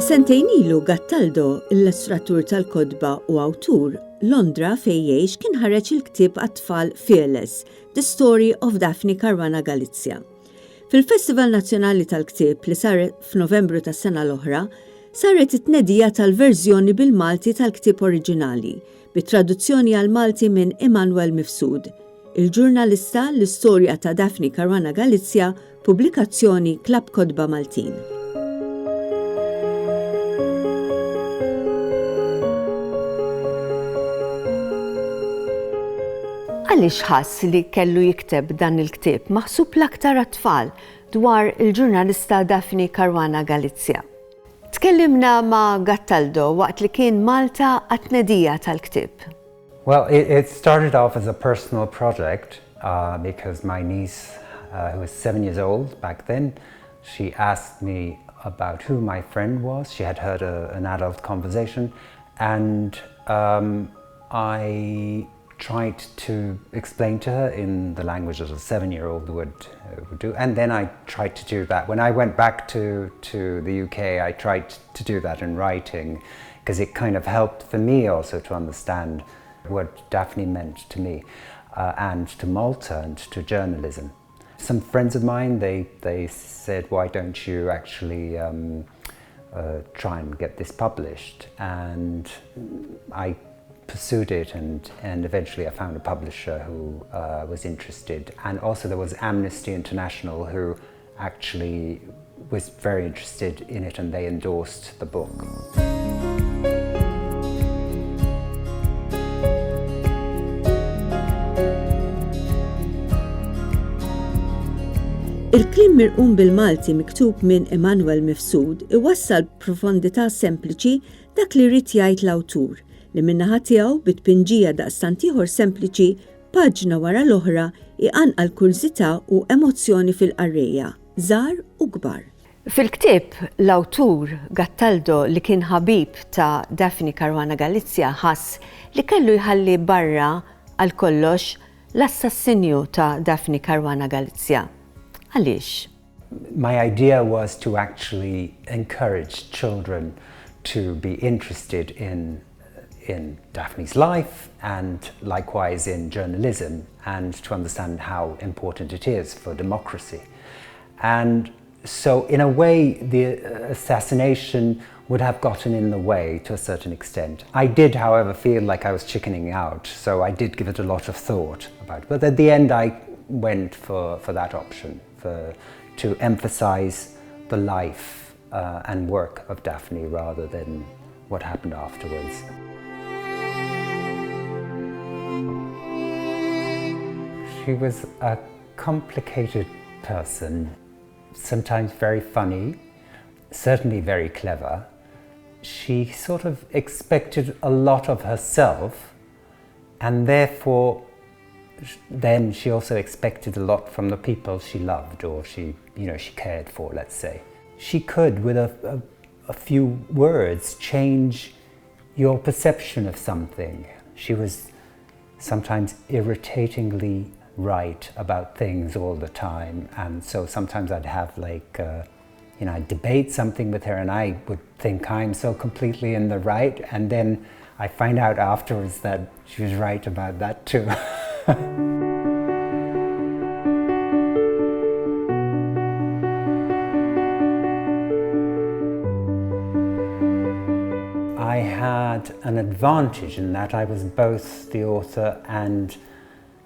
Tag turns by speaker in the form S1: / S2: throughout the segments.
S1: Sentejn ilu Gattaldo, illustratur tal-kodba u awtur, Londra fejn jgħix kien ħareġ il-ktieb għat-tfal Fearless, The Story of Daphne Caruana Galizia. Fil-Festival Nazzjonali tal-Ktieb li sar f'Novembru tas-sena l-oħra, saret it-tnedija tal-verżjoni bil-Malti tal-ktieb oriġinali, bit-traduzzjoni għal-Malti minn Emanuel Mifsud. Il-Ġurnalista l-istorja ta' Daphne Caruana Galizia, pubblikazzjoni Klabb Kodba Maltin. Għaliex ħass li kellu jikteb dan il-ktieb maħsub l-aktar għat-tfal dwar il-ġurnalista Daphne Caruana Galizia. Tkellimna ma' Gattaldo waqt li kien Malta għat-tnedija tal-ktieb.
S2: Well, it started off as a personal project because my niece, who was 7 years old back then, she asked me about who my friend was. She had heard an adult conversation, and I tried to explain to her in the language that a 7-year-old would do, and then I tried to do that. When I went back to the UK, I tried to do that in writing, because it kind of helped for me also to understand what Daphne meant to me, and to Malta and to journalism. Some friends of mine, they said, why don't you actually try and get this published? And I pursued it, and eventually I found a publisher who was interested, and also there was Amnesty International who actually was very interested in it, and they endorsed the book.
S1: Il-klim mirqum bil-Malti miktub minn Emanuel Mifsud iwassal b'profondità sempliċi dak li rrid jgħid l-awtur, li min-naħa tiegħu bit-tpinġija daqstant ieħor sempliċi paġna wara l-oħra iqanqal kurżità u emozzjoni fil-qarrejja, żgħar u kbar. Fil-ktieb l-awtur Gattaldo li kien ħabib ta' Daphne Caruana Galizia ħass li kellu jħalli barra għal kollox l-assassinju ta' Daphne Caruana Galizia. Għaliex?
S2: My idea was to actually encourage children to be interested in Daphne's life, and likewise in journalism, and to understand how important it is for democracy. And so in a way the assassination would have gotten in the way to a certain extent. I did, however, feel like I was chickening out, so I did give it a lot of thought about it. But at the end I went for that option, to emphasize the life and work of Daphne rather than what happened afterwards. She was a complicated person, sometimes very funny, certainly very clever. She sort of expected a lot of herself, and therefore then she also expected a lot from the people she loved, or she cared for, let's say. She could, with a few words, change your perception of something. She was sometimes irritatingly right about things all the time, and so sometimes I'd have I'd debate something with her and I would think I'm so completely in the right, and then I find out afterwards that she was right about that too. I had an advantage in that I was both the author and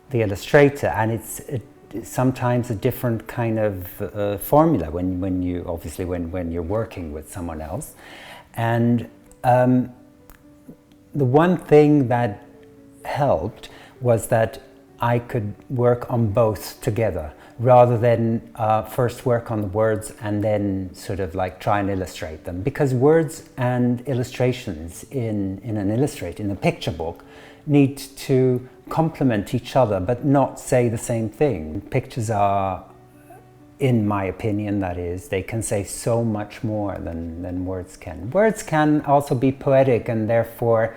S2: the illustrator, and it's sometimes a different kind of formula when you're working with someone else. And the one thing that helped was that I could work on both together, rather than first work on the words and then sort of like try and illustrate them. Because words and illustrations in a picture book need to complement each other but not say the same thing. Pictures are, in my opinion that is, they can say so much more than words can. Words can also be poetic and therefore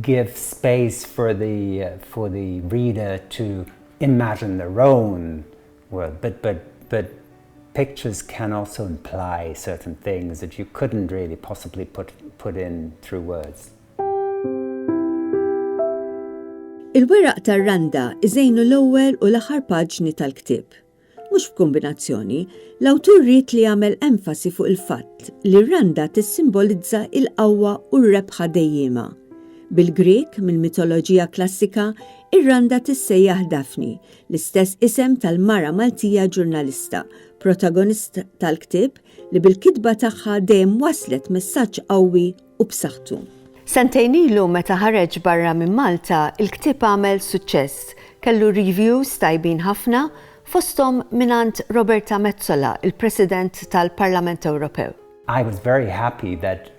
S2: give space for the reader to imagine their own world, but pictures can also imply certain things that you couldn't really possibly put in through words.
S1: Il-weraq tar-randa iżejnu l-ewwel u l-aħħar paġni tal-ktieb. Mhux f'kombinazzjoni, l-awtur ried li jagħmel enfasi fuq il-fatt li r-randa tissimbolizza il-qawwa u r-rebħa dejjema. Bil-Grieg, mill-mitoloġija klassika, ir-randa tissejjaħ Dafni, l-istess isem tal-mara Maltija ġurnalista, protagonist tal-ktieb li bil-kitba tagħha dejjem waslet messaġġ qawwi u b'saħħtu. Sentejn ilu meta ħareġ barra minn Malta, il-ktieb għamel suċċess, kellu reviews tajbin ħafna fosthom minant Roberta Metsola, il-President tal-Parlament Ewropew.
S2: I was very happy that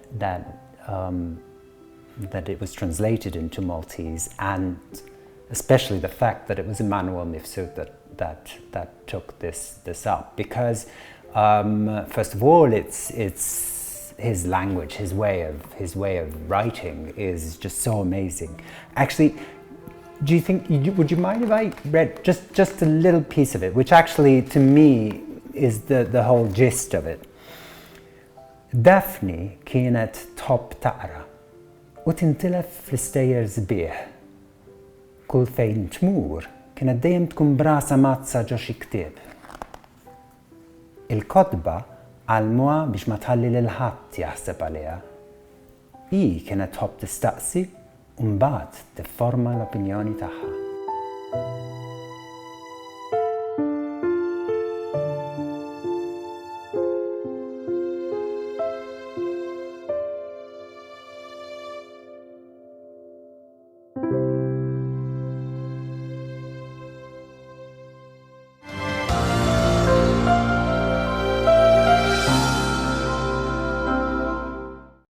S2: it was translated into Maltese, and especially the fact that it was Emmanuel Mifsud that took this up, because first of all, it's his language, his way of writing is just so amazing. Actually, do you think, would you mind if I read just a little piece of it, which actually to me is the whole gist of it. Daphne kienet top taqra u tintilef fl-istejjer sbieħ. Kull fejn tmur kienet dejjem tkun brasa mazza ġo xi ktieb. Il-kotba għalmuha biex ma tħalli lil ħadd jaħseb għaliha. Hi kienet tħobb tistaqsi u mbagħad tifforma l-opinjoni tagħha.